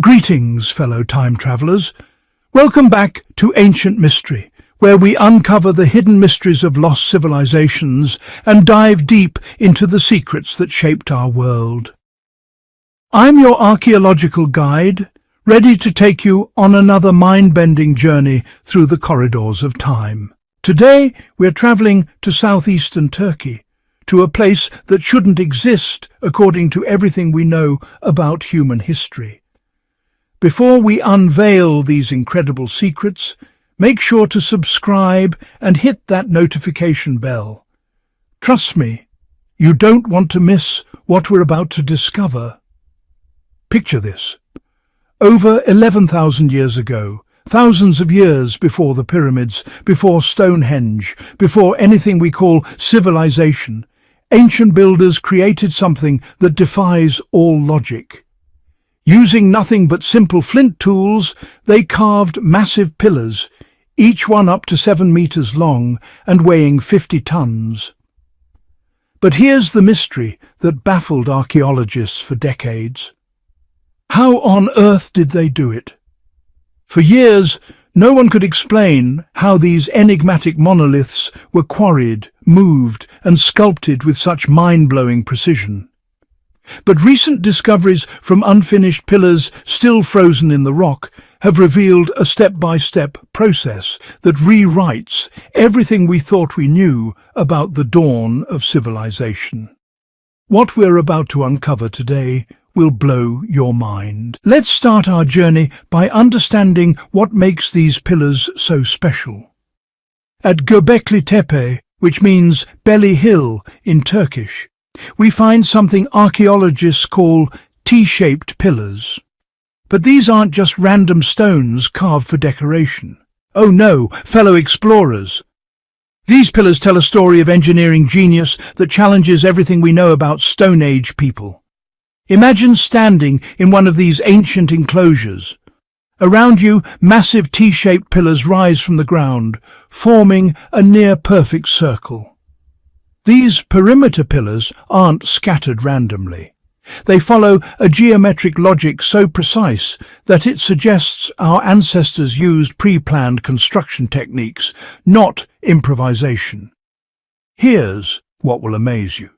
Greetings, fellow time travelers. Welcome back to Ancient Mystery, where we uncover the hidden mysteries of lost civilizations and dive deep into the secrets that shaped our world. I'm your archaeological guide, ready to take you on another mind-bending journey through the corridors of time. Today, we're traveling to southeastern Turkey, to a place that shouldn't exist according to everything we know about human history. Before we unveil these incredible secrets, make sure to subscribe and hit that notification bell. Trust me, you don't want to miss what we're about to discover. Picture this. Over 11,000 years ago, thousands of years before the pyramids, before Stonehenge, before anything we call civilization, ancient builders created something that defies all logic. Using nothing but simple flint tools, they carved massive pillars, each one up to 7 meters long and weighing 50 tons. But here's the mystery that baffled archaeologists for decades. How on earth did they do it? For years, no one could explain how these enigmatic monoliths were quarried, moved, and sculpted with such mind-blowing precision. But recent discoveries from unfinished pillars still frozen in the rock have revealed a step-by-step process that rewrites everything we thought we knew about the dawn of civilization. What we're about to uncover today will blow your mind. Let's start our journey by understanding what makes these pillars so special. At Göbekli Tepe, which means belly hill in Turkish, we find something archaeologists call T-shaped pillars. But these aren't just random stones carved for decoration. Oh no, fellow explorers! These pillars tell a story of engineering genius that challenges everything we know about Stone Age people. Imagine standing in one of these ancient enclosures. Around you, massive T-shaped pillars rise from the ground, forming a near-perfect circle. These perimeter pillars aren't scattered randomly. They follow a geometric logic so precise that it suggests our ancestors used pre-planned construction techniques, not improvisation. Here's what will amaze you.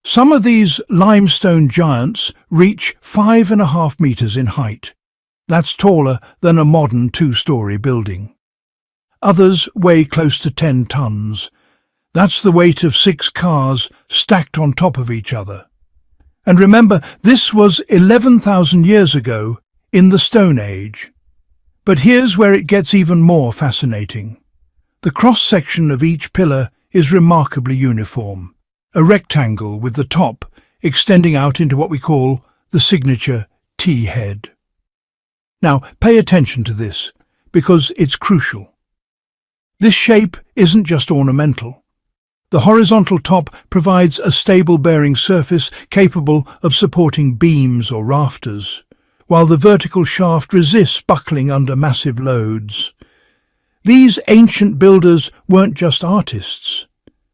Some of these limestone giants reach 5.5 meters in height. That's taller than a modern 2-story building. Others weigh close to 10 tons. That's the weight of 6 cars stacked on top of each other. And remember, this was 11,000 years ago in the Stone Age. But here's where it gets even more fascinating. The cross-section of each pillar is remarkably uniform, a rectangle with the top extending out into what we call the signature T-head. Now, pay attention to this, because it's crucial. This shape isn't just ornamental. The horizontal top provides a stable bearing surface capable of supporting beams or rafters, while the vertical shaft resists buckling under massive loads. These ancient builders weren't just artists.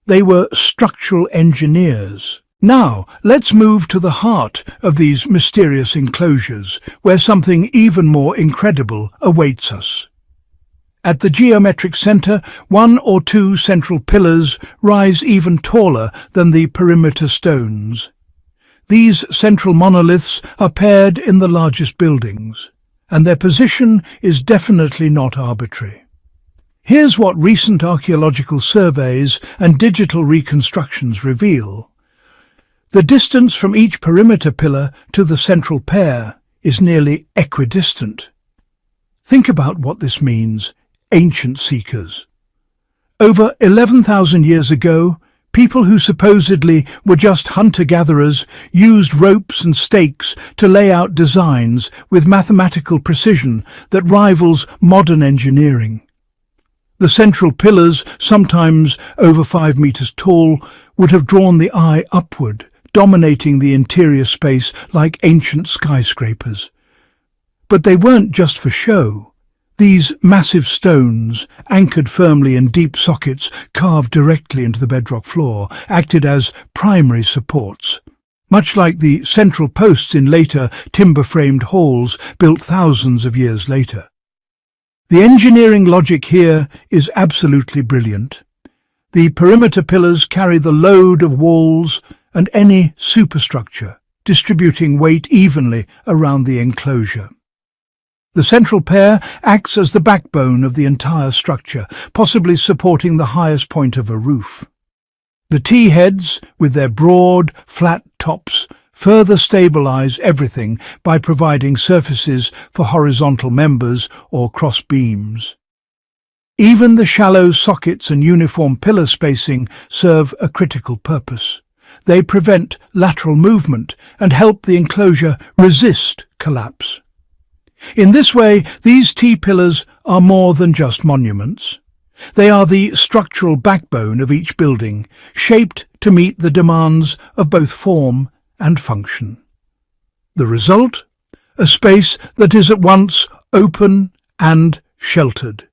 They were structural engineers. Now, let's move to the heart of these mysterious enclosures, where something even more incredible awaits us. At the geometric center, 1 or 2 central pillars rise even taller than the perimeter stones. These central monoliths are paired in the largest buildings, and their position is definitely not arbitrary. Here's what recent archaeological surveys and digital reconstructions reveal. The distance from each perimeter pillar to the central pair is nearly equidistant. Think about what this means. Ancient seekers. Over 11,000 years ago, people who supposedly were just hunter-gatherers used ropes and stakes to lay out designs with mathematical precision that rivals modern engineering. The central pillars, sometimes over 5 meters tall, would have drawn the eye upward, dominating the interior space like ancient skyscrapers. But they weren't just for show. These massive stones, anchored firmly in deep sockets carved directly into the bedrock floor, acted as primary supports. much like the central posts in later timber-framed halls built thousands of years later. The engineering logic here is absolutely brilliant. The perimeter pillars carry the load of walls and any superstructure, distributing weight evenly around the enclosure. The central pair acts as the backbone of the entire structure, possibly supporting the highest point of a roof. The T-heads, with their broad, flat tops, further stabilize everything by providing surfaces for horizontal members or cross beams. Even the shallow sockets and uniform pillar spacing serve a critical purpose. They prevent lateral movement and help the enclosure resist collapse. In this way, these T-pillars are more than just monuments. They are the structural backbone of each building, shaped to meet the demands of both form and function. The result? A space that is at once open and sheltered,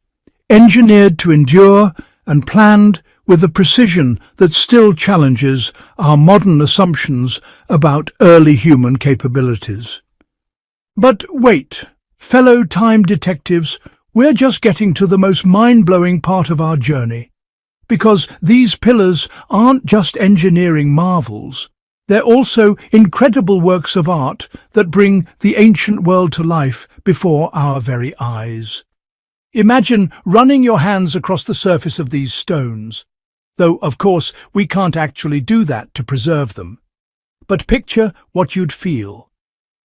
engineered to endure and planned with a precision that still challenges our modern assumptions about early human capabilities. But wait, fellow time detectives, we're just getting to the most mind-blowing part of our journey. Because these pillars aren't just engineering marvels, they're also incredible works of art that bring the ancient world to life before our very eyes. Imagine running your hands across the surface of these stones, though, of course, we can't actually do that to preserve them. But picture what you'd feel.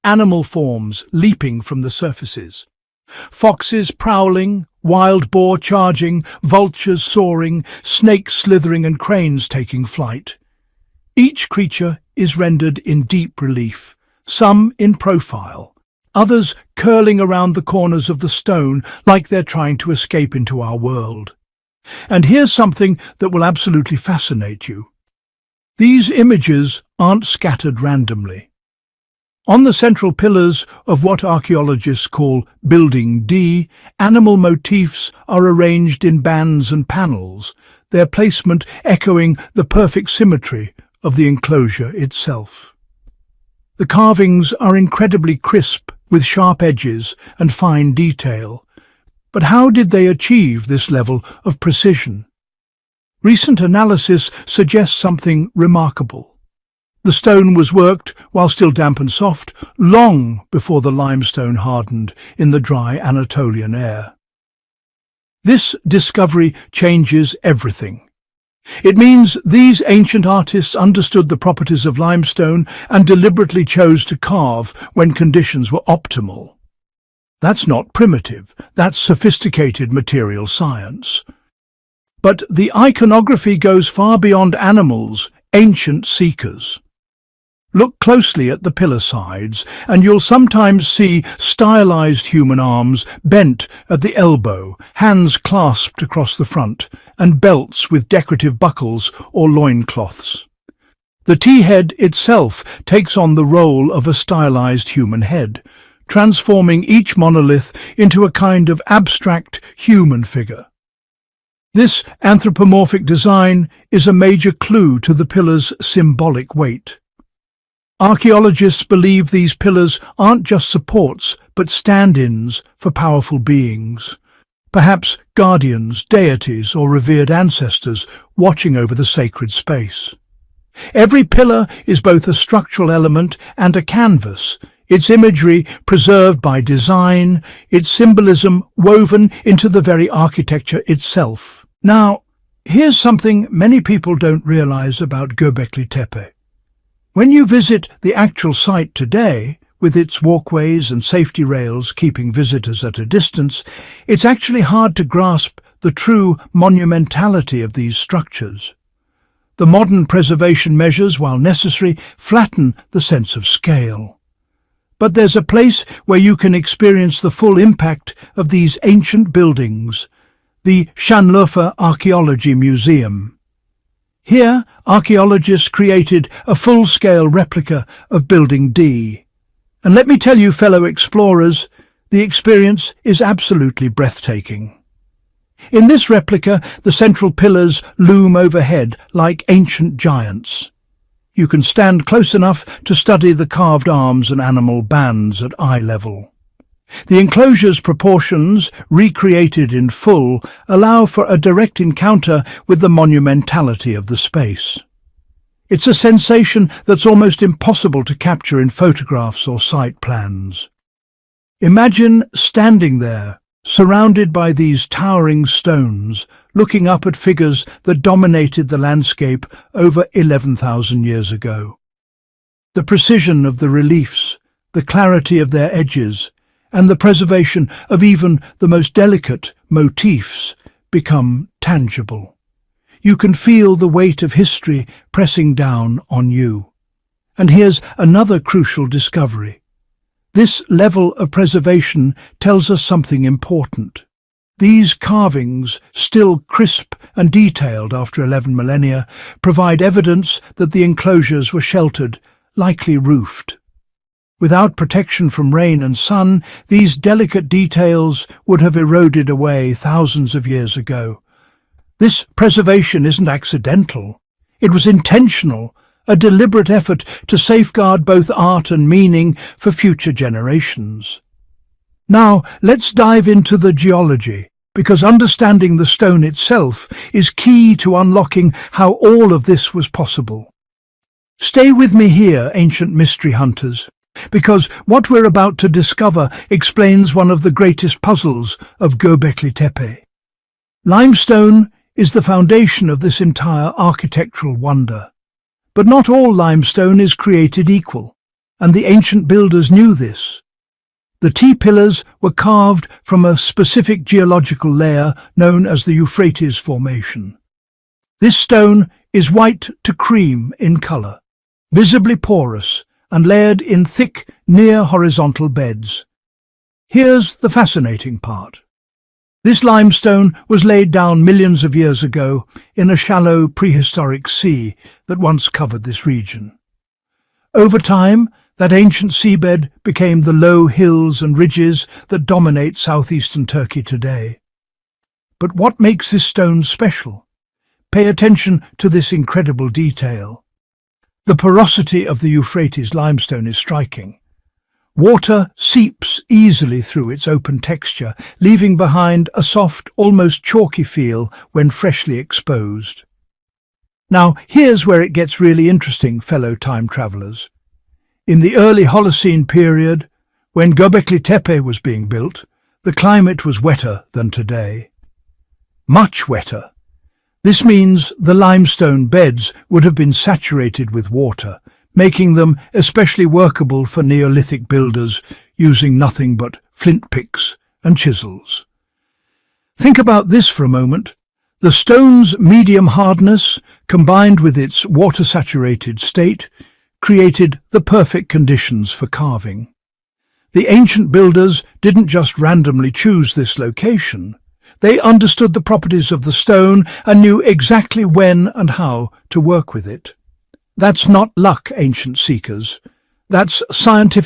Animal forms leaping from the surfaces. Foxes prowling, wild boar charging, vultures soaring, snakes slithering and cranes taking flight. Each creature is rendered in deep relief, some in profile, others curling around the corners of the stone like they're trying to escape into our world. And here's something that will absolutely fascinate you. These images aren't scattered randomly. On the central pillars of what archaeologists call Building D, animal motifs are arranged in bands and panels, their placement echoing the perfect symmetry of the enclosure itself. The carvings are incredibly crisp, with sharp edges and fine detail. But how did they achieve this level of precision? Recent analysis suggests something remarkable. The stone was worked, while still damp and soft, long before the limestone hardened in the dry Anatolian air. This discovery changes everything. It means these ancient artists understood the properties of limestone and deliberately chose to carve when conditions were optimal. That's not primitive, that's sophisticated material science. But the iconography goes far beyond animals, ancient seekers. Look closely at the pillar sides, and you'll sometimes see stylized human arms bent at the elbow, hands clasped across the front, and belts with decorative buckles or loincloths. The T-head itself takes on the role of a stylized human head, transforming each monolith into a kind of abstract human figure. This anthropomorphic design is a major clue to the pillar's symbolic weight. Archaeologists believe these pillars aren't just supports, but stand-ins for powerful beings, perhaps guardians, deities, or revered ancestors watching over the sacred space. Every pillar is both a structural element and a canvas, its imagery preserved by design, its symbolism woven into the very architecture itself. Now, here's something many people don't realize about Göbekli Tepe. When you visit the actual site today, with its walkways and safety rails keeping visitors at a distance, it's actually hard to grasp the true monumentality of these structures. The modern preservation measures, while necessary, flatten the sense of scale. But there's a place where you can experience the full impact of these ancient buildings, the Şanlıurfa Archaeology Museum. Here, archaeologists created a full-scale replica of Building D. And let me tell you, fellow explorers, the experience is absolutely breathtaking. In this replica, the central pillars loom overhead like ancient giants. You can stand close enough to study the carved arms and animal bands at eye level. The enclosure's proportions, recreated in full, allow for a direct encounter with the monumentality of the space. It's a sensation that's almost impossible to capture in photographs or site plans. Imagine standing there, surrounded by these towering stones, looking up at figures that dominated the landscape over 11,000 years ago. The precision of the reliefs, the clarity of their edges, and the preservation of even the most delicate motifs become tangible. You can feel the weight of history pressing down on you. And here's another crucial discovery. This level of preservation tells us something important. These carvings, still crisp and detailed after 11 millennia, provide evidence that the enclosures were sheltered, likely roofed. Without protection from rain and sun, these delicate details would have eroded away thousands of years ago. This preservation isn't accidental. It was intentional, a deliberate effort to safeguard both art and meaning for future generations. Now, let's dive into the geology, because understanding the stone itself is key to unlocking how all of this was possible. Stay with me here, ancient mystery hunters, because what we're about to discover explains one of the greatest puzzles of Göbekli Tepe. Limestone is the foundation of this entire architectural wonder. But not all limestone is created equal, and the ancient builders knew this. The T-pillars were carved from a specific geological layer known as the Euphrates Formation. This stone is white to cream in color, visibly porous, and layered in thick, near-horizontal beds. Here's the fascinating part. This limestone was laid down millions of years ago in a shallow prehistoric sea that once covered this region. Over time, that ancient seabed became the low hills and ridges that dominate southeastern Turkey today. But what makes this stone special? Pay attention to this incredible detail. The porosity of the Euphrates limestone is striking. Water seeps easily through its open texture, leaving behind a soft, almost chalky feel when freshly exposed. Now, here's where it gets really interesting, fellow time travelers. In the early Holocene period, when Göbekli Tepe was being built, the climate was wetter than today. Much wetter. This means the limestone beds would have been saturated with water, making them especially workable for Neolithic builders using nothing but flint picks and chisels. Think about this for a moment. The stone's medium hardness, combined with its water-saturated state, created the perfect conditions for carving. The ancient builders didn't just randomly choose this location. They understood the properties of the stone and knew exactly when and how to work with it. That's not luck, ancient seekers. That's scientific